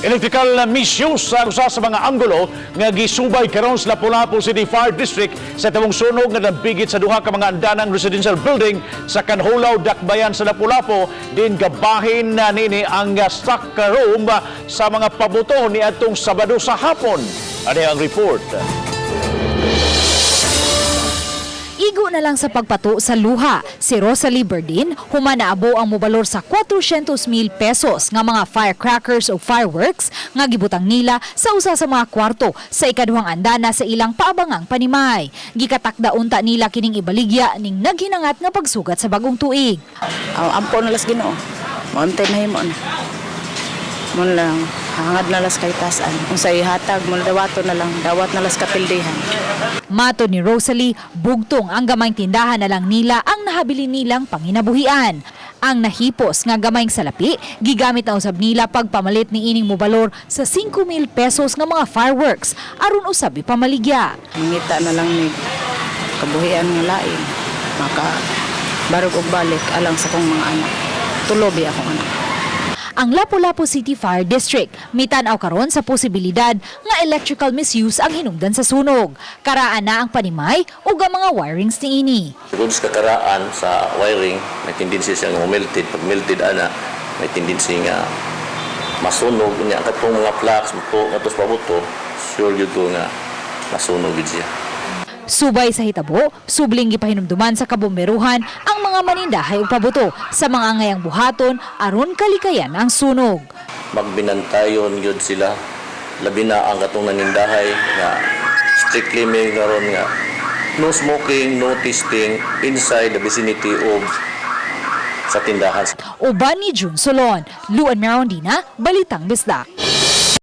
Electrical misuse sa usa sa mga anggulo nga gisubay karon sa Lapu-Lapu City Fire District sa tawong sunog nga nabigit sa duha ka mga andanang residential building sa Kanhulaw, Dakbayan sa Lapu-Lapu. Din gabahin na nini ang stock room sa mga pabuto ni atong Sabado sa hapon. Ano ang report? Igo na lang sa pagpato sa luha. Si Rosalie Berdin, humanaabo ang mobalor sa 400,000 pesos nga mga firecrackers o fireworks nga gibutang nila sa usa sa mga kwarto sa ikaduhang andana sa ilang paabangang panimay. Gikatakda unta nila kining ibaligya ning naghinangat nga pagsugat sa bagong tuig. Ampo na las Ginoo. Montay na himon. Mon lang hangad na las kay tasan. Unsay hatag mo dawato na lang, dawat na las kapildihan. Mato ni Rosalie, bugtong ang gamayng tindahan na lang nila ang nahabili nilang panginabuhian. Ang nahipos nga gamayng salapi, gigamit na usab nila pagpamalit ni ining mobalor sa 5,000 pesos nga mga fireworks aron usab ipamaligya. Mangita na lang ni kabuhian nga lain. Maka barog og balik alang sa kong mga anak. Tulobi akong anak. Ang Lapu-Lapu City Fire District mitanaw karon sa posibilidad nga electrical misuse ang hinungdan sa sunog. Karaan na ang panimay ug ang mga wirings niini. Kung sa kakaraan sa wiring, may tendency siyang melted. Pag melted ana, may tendency nga masunog. Ang katong mga plugs, matos pabuto, sure yun ko nga masunog yun siya. Subay sa hitabo, subling gipahinumduman sa kabomberuhan ang mga manindahay ug pabuto sa mga ngayang buhaton aron kalikayan ang sunog. Magbinantayon yun sila. Labi na ang katong nanindahay nga strictly may ngaron nga no smoking, no tasting inside the vicinity of sa tindahan. Uban ni June Solon, Luan Merondina, Balitang Bisdak.